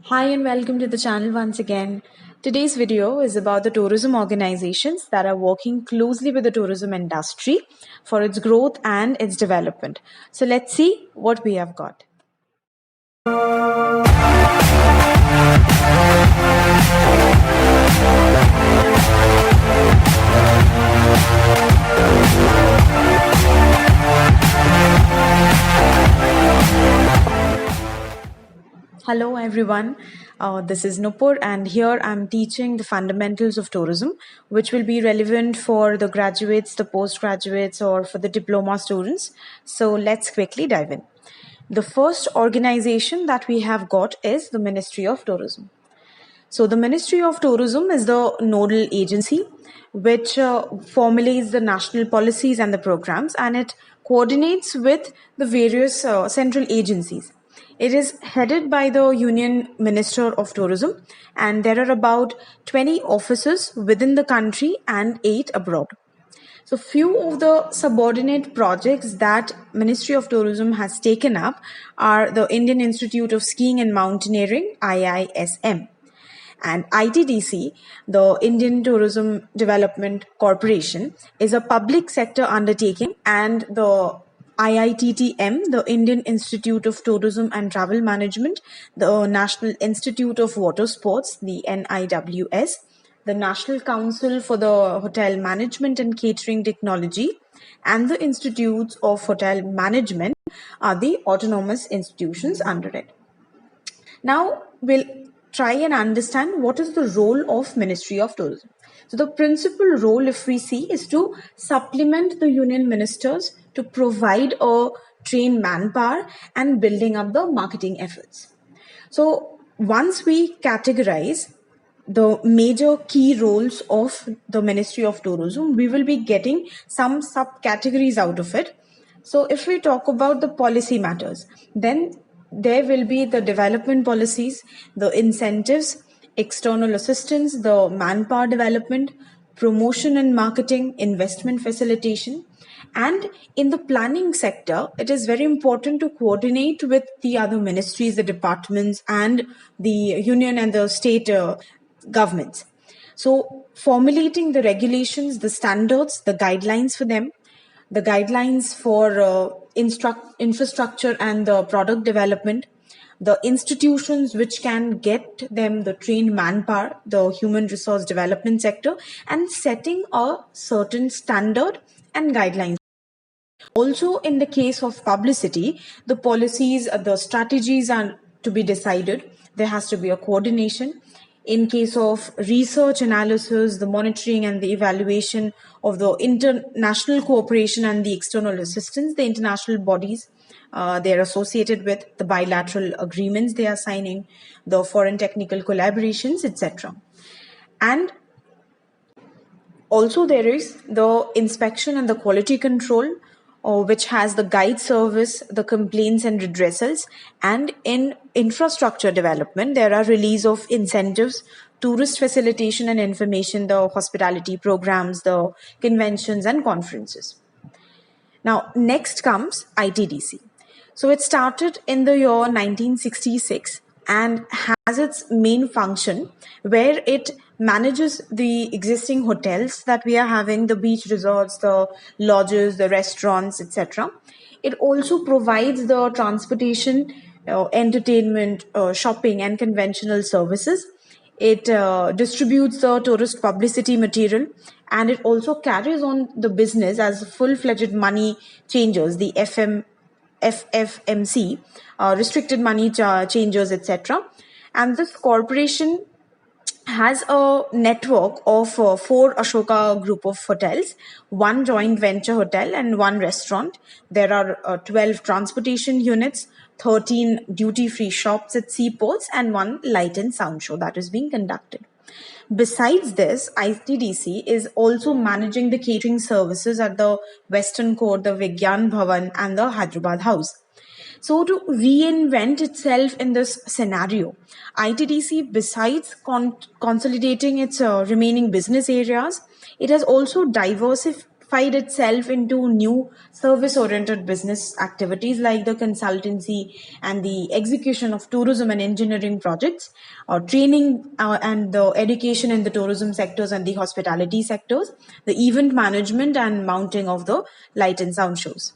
Hi and welcome to the channel once again. Today's video is about the tourism organizations that are working closely with the tourism industry for its growth and its development. So let's see what we have got. Hello everyone, this is Nupur and here I'm teaching the fundamentals of tourism which will be relevant for the graduates, the postgraduates or for the diploma students. So let's quickly dive in. The first organization that we have got is the Ministry of Tourism. So the Ministry of Tourism is the nodal agency which formulates the national policies and the programs, and it coordinates with the various central agencies. It is headed by the Union Minister of Tourism, and there are about 20 offices within the country and 8 abroad. So few of the subordinate projects that Ministry of Tourism has taken up are the Indian Institute of Skiing and Mountaineering, IISM, and ITDC, the Indian Tourism Development Corporation, is a public sector undertaking, and the IITTM, the Indian Institute of Tourism and Travel Management, the National Institute of Water Sports, the NIWS, the National Council for the Hotel Management and Catering Technology, and the Institutes of Hotel Management are the autonomous institutions under it. Now we'll try and understand what is the role of Ministry of Tourism. So the principal role, if we see, is to supplement the union ministers to provide a trained manpower and building up the marketing efforts. So once we categorize the major key roles of the Ministry of Tourism, we will be getting some subcategories out of it. So if we talk about the policy matters, then there will be the development policies, the incentives, external assistance, the manpower development, promotion and marketing, investment facilitation. And in the planning sector, it is very important to coordinate with the other ministries, the departments, and the union and the state governments. So formulating the regulations, the standards, the guidelines for them, the guidelines for infrastructure and the product development, the institutions which can get them the trained manpower, the human resource development sector, and setting a certain standard and guidelines. Also, in the case of publicity, the policies, the strategies are to be decided. There has to be a coordination. In case of research analysis, the monitoring and the evaluation of the international cooperation and the external assistance, the international bodies they are associated with, the bilateral agreements they are signing, the foreign technical collaborations, etc. And also there is the inspection and the quality control, which has the guide service, the complaints and redressals. And in infrastructure development, there are release of incentives, tourist facilitation and information, the hospitality programs, the conventions and conferences. Now, next comes ITDC. So it started in the year 1966 and has its main function where it manages the existing hotels that we are having, the beach resorts, the lodges, the restaurants, etc. It also provides the transportation, entertainment, shopping, and conventional services. It distributes the tourist publicity material, and it also carries on the business as full-fledged money changers, the FFMC, restricted money changers, etc. And this corporation has a network of 4 Ashoka group of hotels, 1 joint venture hotel and 1 restaurant. There are 12 transportation units, 13 duty-free shops at seaports, and 1 light and sound show that is being conducted. Besides this, ITDC is also managing the catering services at the Western Court, the Vigyan Bhavan, and the Hyderabad House. So to reinvent itself in this scenario, ITDC, besides consolidating its remaining business areas, it has also diversified itself into new service-oriented business activities like the consultancy and the execution of tourism and engineering projects, or training and the education in the tourism sectors and the hospitality sectors, the event management and mounting of the light and sound shows.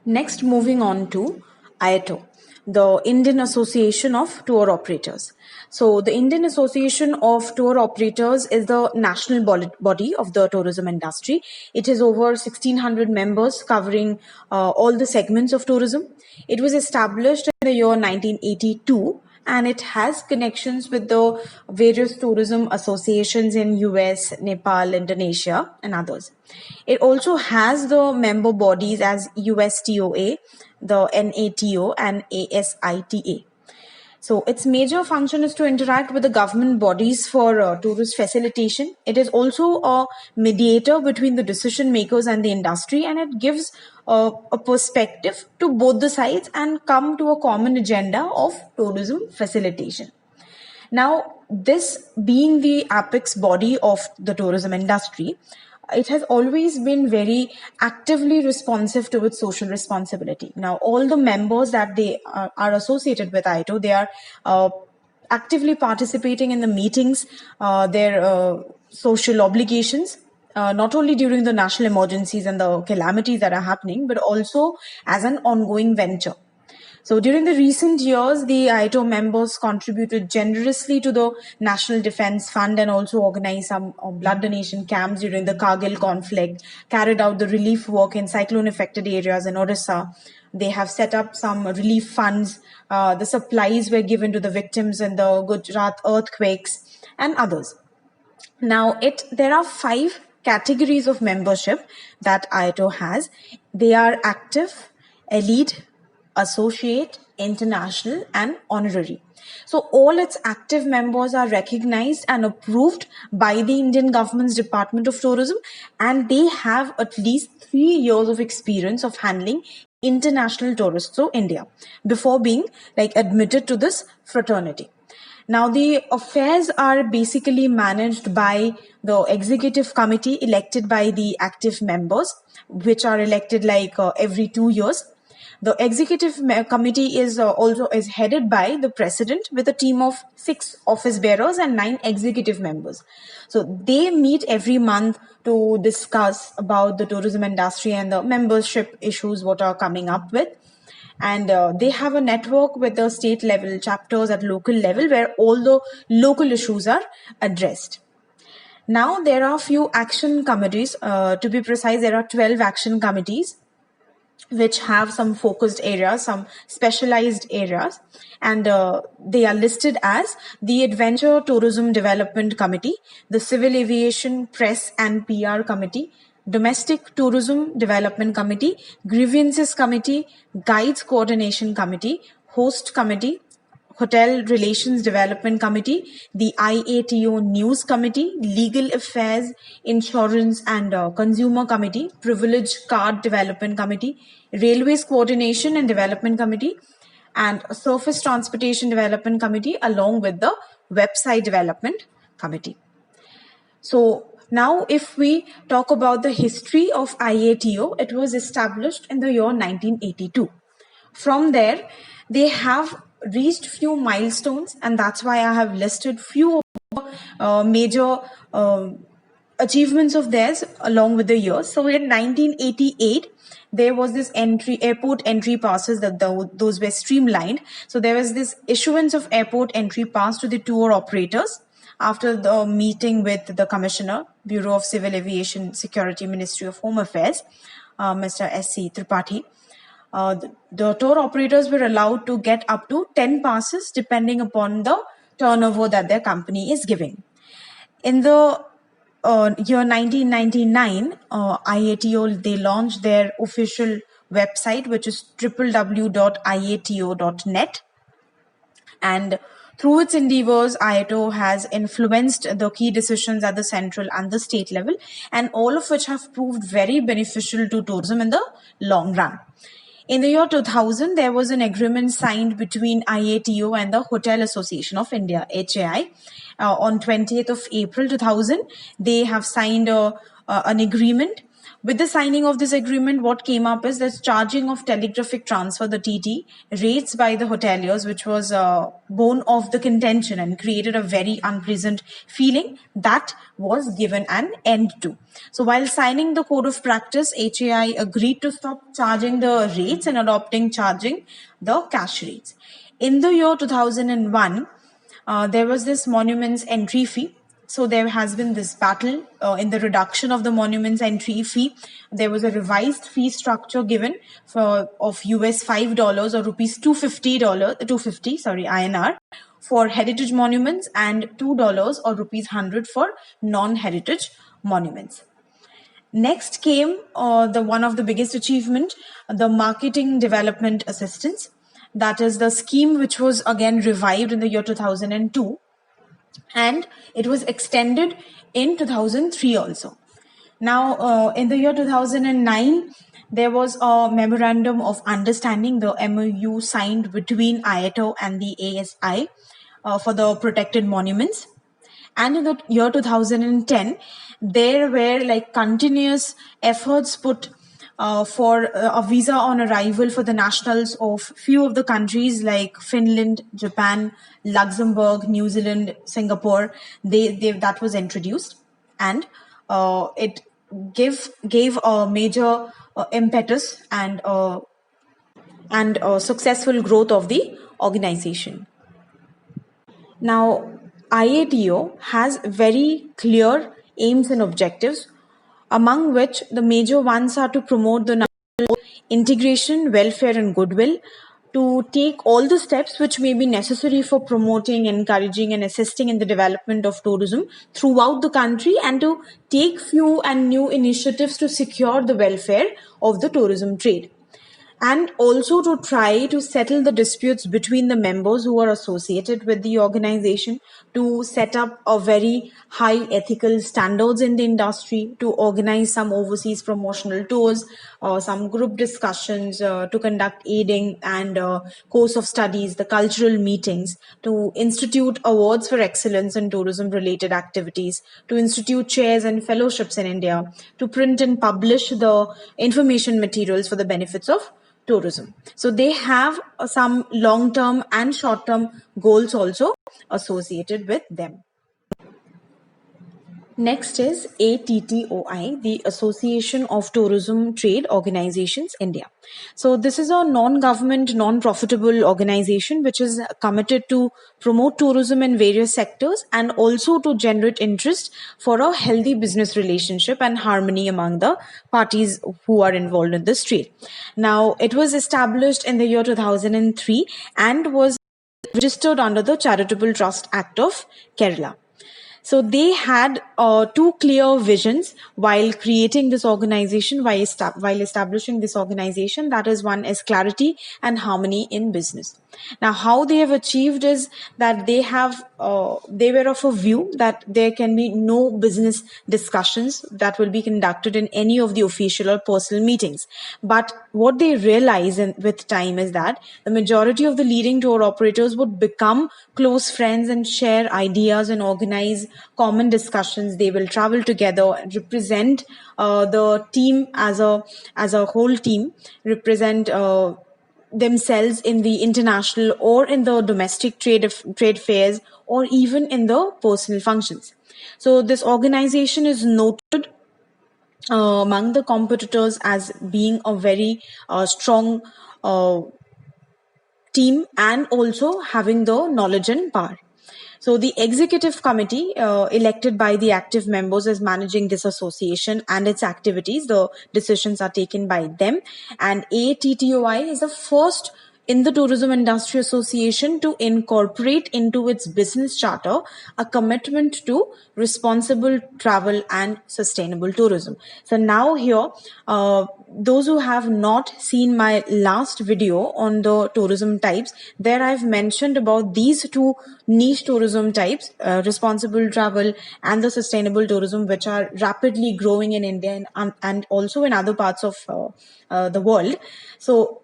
Next, moving on to IATO, the Indian Association of Tour Operators. So, the Indian Association of Tour Operators is the national body of the tourism industry. It has over 1,600 members covering all the segments of tourism. It was established in the year 1982, and it has connections with the various tourism associations in US, Nepal, Indonesia, and others. It also has the member bodies as USTOA, the NATO, and ASITA. So its major function is to interact with the government bodies for tourist facilitation. It is also a mediator between the decision makers and the industry, and it gives a perspective to both the sides and come to a common agenda of tourism facilitation. Now, this being the apex body of the tourism industry, it has always been very actively responsive to its social responsibility. Now, all the members that they are associated with IATO, they are actively participating in the meetings, their social obligations, not only during the national emergencies and the calamities that are happening, but also as an ongoing venture. So during the recent years, the IATO members contributed generously to the National Defense Fund and also organized some blood donation camps during the Kargil conflict, carried out the relief work in cyclone-affected areas in Orissa. They have set up some relief funds. The supplies were given to the victims in the Gujarat earthquakes and others. Now, there are 5 categories of membership that IATO has. They are active, elite, associate, international, and honorary. So all its active members are recognized and approved by the Indian government's Department of Tourism, and they have at least 3 years of experience of handling international tourists to India before being admitted to this fraternity. Now, the affairs are basically managed by the executive committee elected by the active members, which are elected every 2 years. The executive committee is also headed by the president with a team of 6 office bearers and 9 executive members. So they meet every month to discuss about the tourism industry and the membership issues what are coming up with. And they have a network with the state level chapters at local level where all the local issues are addressed. Now there are few action committees. To be precise, there are 12 action committees which have some focused areas, some specialized areas, and they are listed as the Adventure Tourism Development Committee, the Civil Aviation Press and PR Committee, Domestic Tourism Development Committee, Grievances Committee, Guides Coordination Committee, Host Committee, Hotel Relations Development Committee, the IATO News Committee, Legal Affairs, Insurance and Consumer Committee, Privilege Card Development Committee, Railways Coordination and Development Committee, and Surface Transportation Development Committee, along with the Website Development Committee. So now if we talk about the history of IATO, it was established in the year 1982. From there, they have reached few milestones, and that's why I have listed few major achievements of theirs along with the years. So in 1988, there was this airport entry passes that those were streamlined. So there was this issuance of airport entry pass to the tour operators after the meeting with the Commissioner, Bureau of Civil Aviation Security, Ministry of Home Affairs, Mr. S.C. Tripathi. The tour operators were allowed to get up to 10 passes depending upon the turnover that their company is giving. In the year 1999, IATO, they launched their official website, which is www.iato.net. And through its endeavors, IATO has influenced the key decisions at the central and the state level, and all of which have proved very beneficial to tourism in the long run. In the year 2000, there was an agreement signed between IATO and the Hotel Association of India, HAI. On 20th of April 2000, they have signed an agreement With the signing of this agreement, what came up is this charging of telegraphic transfer, the TT, rates by the hoteliers, which was bone of the contention and created a very unpleasant feeling that was given an end to. So while signing the code of practice, HAI agreed to stop charging the rates and adopting charging the cash rates. In the year 2001, there was this monuments entry fee. So there has been this battle in the reduction of the monuments entry fee. There was a revised fee structure given for of US $5 or rupees $250, INR for heritage monuments and $2 or rupees 100 for non-heritage monuments. Next came the one of the biggest achievement, the marketing development assistance. That is the scheme which was again revived in the year 2002, and it was extended in 2003 also. Now, in the year 2009, there was a memorandum of understanding, the MOU signed between IATO and the ASI for the protected monuments. And in the year 2010, there were like continuous efforts put for a visa on arrival for the nationals of few of the countries like Finland, Japan, Luxembourg, New Zealand, Singapore. That was introduced, and it gave a major impetus and successful growth of the organization. Now, IATO has very clear aims and objectives, among which the major ones are to promote the integration, welfare, and goodwill, to take all the steps which may be necessary for promoting, encouraging, and assisting in the development of tourism throughout the country, and to take few and new initiatives to secure the welfare of the tourism trade, and also to try to settle the disputes between the members who are associated with the organization, to set up a very high ethical standards in the industry, to organize some overseas promotional tours, some group discussions, to conduct aiding and course of studies, the cultural meetings, to institute awards for excellence in tourism related activities, to institute chairs and fellowships in India, to print and publish the information materials for the benefits of tourism. So they have some long-term and short-term goals also associated with them. Next is ATTOI, the Association of Tourism Trade Organizations India. So this is a non-government, non-profitable organization which is committed to promote tourism in various sectors and also to generate interest for a healthy business relationship and harmony among the parties who are involved in this trade. Now, it was established in the year 2003 and was registered under the Charitable Trust Act of Kerala. So they had two clear visions while creating this organization, while establishing this organization. That is, one is clarity and harmony in business. Now, how they have achieved is that they were of a view that there can be no business discussions that will be conducted in any of the official or personal meetings. But what they realize with time is that the majority of the leading tour operators would become close friends and share ideas and organize common discussions. They will travel together and represent the team as a whole team, represent themselves in the international or in the domestic trade fairs, or even in the personal functions. So this organization is noted among the competitors as being a very strong team and also having the knowledge and power. So the executive committee elected by the active members is managing this association and its activities. The decisions are taken by them, and ATTOI is the first in the Tourism Industry Association to incorporate into its business charter a commitment to responsible travel and sustainable tourism. So now here, those who have not seen my last video on the tourism types, there I've mentioned about these two niche tourism types, responsible travel and the sustainable tourism, which are rapidly growing in India and also in other parts of the world. So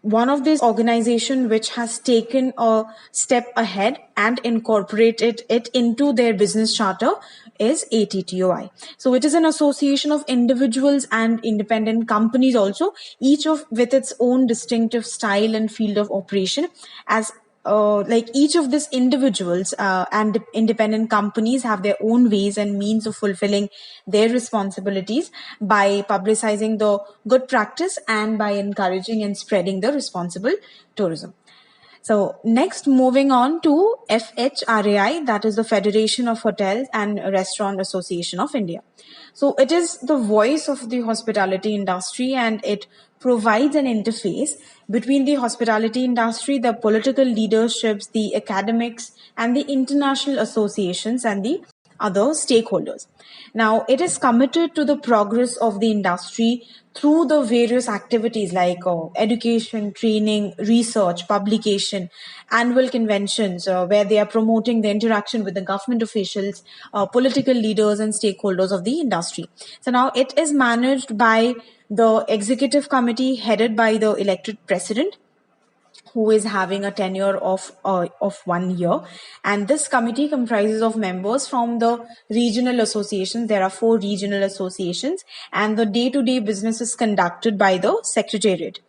one of these organizations which has taken a step ahead and incorporated it into their business charter is ATTOI. So it is an association of individuals and independent companies also, each of with its own distinctive style and field of operation. As like each of these individuals and independent companies have their own ways and means of fulfilling their responsibilities by publicizing the good practice and by encouraging and spreading the responsible tourism. So next, moving on to FHRAI, that is the Federation of Hotels and Restaurant Association of India. So it is the voice of the hospitality industry, and it provides an interface between the hospitality industry, the political leaderships, the academics, and the international associations and the other stakeholders. Now, it is committed to the progress of the industry through the various activities like education, training, research, publication, annual conventions, where they are promoting the interaction with the government officials, political leaders, and stakeholders of the industry. So now it is managed by the executive committee headed by the elected president, who is having a tenure of 1 year, and this committee comprises of members from the regional associations. There are 4 regional associations, and the day-to-day business is conducted by the secretariat.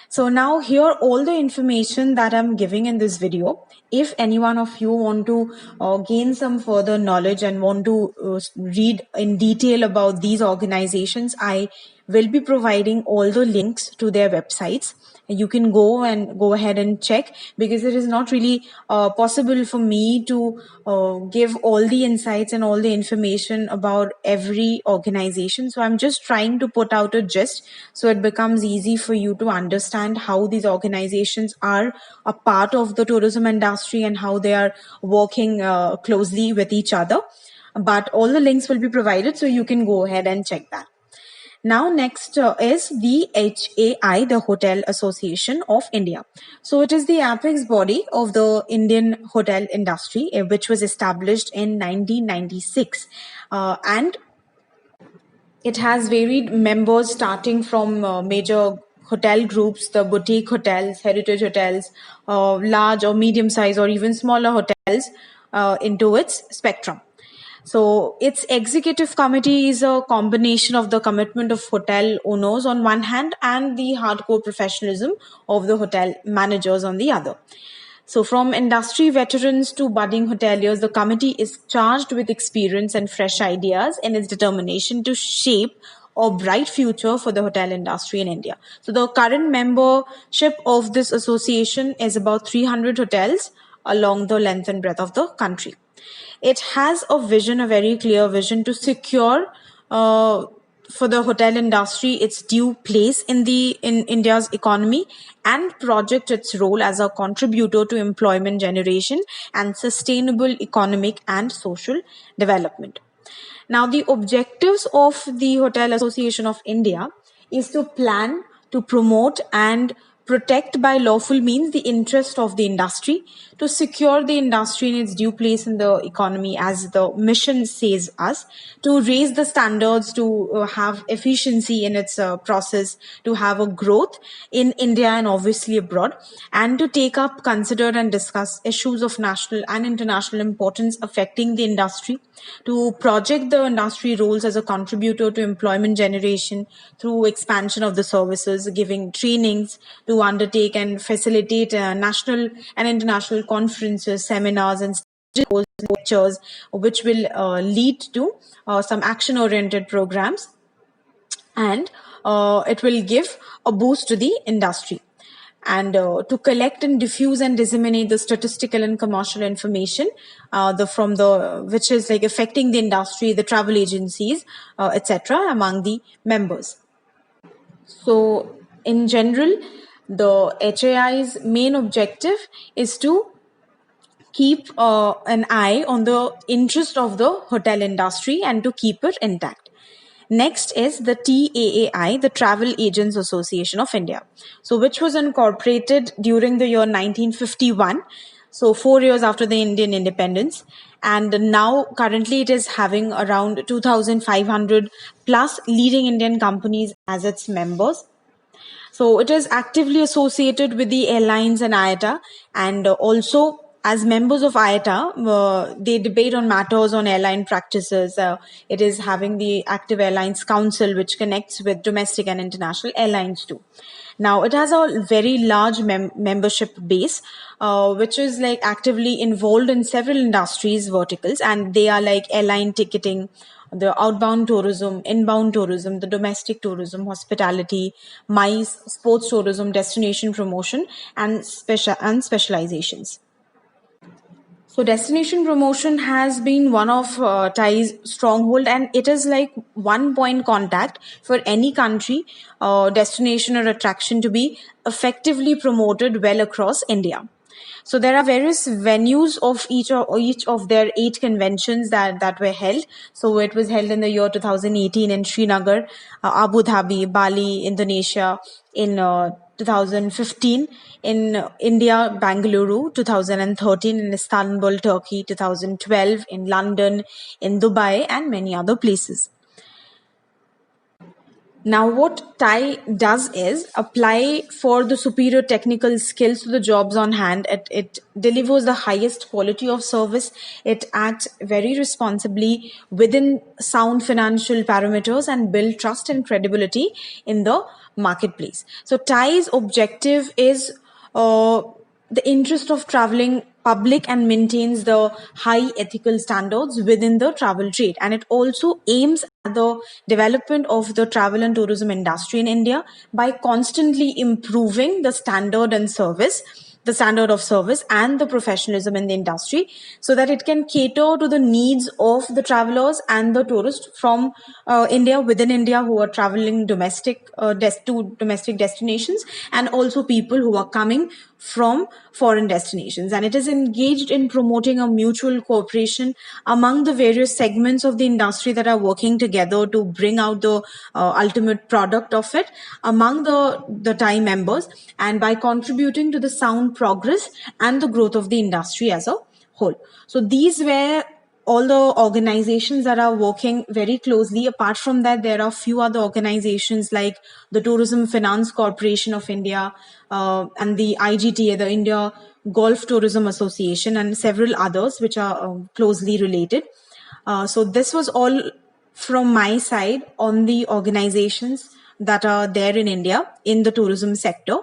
So now here all the information that I'm giving in this video. If any one of you want to gain some further knowledge and want to read in detail about these organizations, I will be providing all the links to their websites. You can go ahead and check, because it is not really possible for me to give all the insights and all the information about every organization. So I'm just trying to put out a gist so it becomes easy for you to understand how these organizations are a part of the tourism industry and how they are working closely with each other. But all the links will be provided, so you can go ahead and check that. Now, next is the HAI, the Hotel Association of India. So it is the apex body of the Indian hotel industry, which was established in 1996. And it has varied members starting from major hotel groups, the boutique hotels, heritage hotels, large or medium size or even smaller hotels into its spectrum. So its executive committee is a combination of the commitment of hotel owners on one hand and the hardcore professionalism of the hotel managers on the other. So from industry veterans to budding hoteliers, the committee is charged with experience and fresh ideas in its determination to shape a bright future for the hotel industry in India. So the current membership of this association is about 300 hotels along the length and breadth of the country. It has a vision, a very clear vision, to secure for the hotel industry its due place in India's economy and project its role as a contributor to employment generation and sustainable economic and social development. Now, the objectives of the Hotel Association of India is to plan, to promote and protect by lawful means the interest of the industry, to secure the industry in its due place in the economy as the mission says us, to raise the standards, to have efficiency in its process, to have a growth in India and obviously abroad, and to take up, consider and discuss issues of national and international importance affecting the industry, to project the industry roles as a contributor to employment generation through expansion of the services, giving trainings, to undertake and facilitate national and international conferences, seminars, and lectures, which will lead to some action-oriented programs, and it will give a boost to the industry. And to collect and diffuse and disseminate the statistical and commercial information which is like affecting the industry, the travel agencies, etc., among the members. So in general, the HAI's main objective is to keep an eye on the interest of the hotel industry and to keep it intact. Next is the TAAI, the Travel Agents Association of India, so which was incorporated during the year 1951, so 4 years after the Indian independence, and now currently it is having around 2,500 plus leading Indian companies as its members. So it is actively associated with the airlines and IATA, and also as members of IATA, they debate on matters on airline practices. It is having the Active Airlines Council, which connects with domestic and international airlines too. Now, it has a very large membership base, which is like actively involved in several industries verticals, and they are like airline ticketing, the outbound tourism, inbound tourism, the domestic tourism, hospitality, MICE, sports tourism, destination promotion, and specializations. So destination promotion has been one of Thai's stronghold, and it is like one point contact for any country, destination or attraction to be effectively promoted well across India. So there are various venues of each of their 8 conventions that were held. So it was held in the year 2018 in Srinagar, Abu Dhabi, Bali, Indonesia, in 2015 in India, Bangalore, 2013 in Istanbul, Turkey, 2012 in London, in Dubai, and many other places. Now, what TIE does is apply for the superior technical skills to the jobs on hand. It delivers the highest quality of service. It acts very responsibly within sound financial parameters and build trust and credibility in the marketplace. So TIE's objective is the interest of traveling public and maintains the high ethical standards within the travel trade. And it also aims at the development of the travel and tourism industry in India by constantly improving the standard and service, the standard of service and the professionalism in the industry, so that it can cater to the needs of the travelers and the tourists from India, within India, who are traveling to domestic destinations, and also people who are coming from foreign destinations. And it is engaged in promoting a mutual cooperation among the various segments of the industry that are working together to bring out the ultimate product of it among the TIE members, and by contributing to the sound progress and the growth of the industry as a whole. So these were all the organizations that are working very closely. Apart from that, there are a few other organizations like the Tourism Finance Corporation of India, and the IGTA, the India Golf Tourism Association, and several others which are closely related. So this was all from my side on the organizations that are there in India in the tourism sector.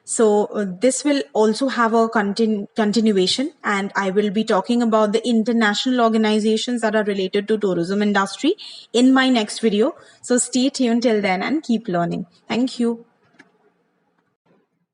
So this will also have a continuation, and I will be talking about the international organizations that are related to tourism industry in my next video. So stay tuned till then and keep learning. Thank you.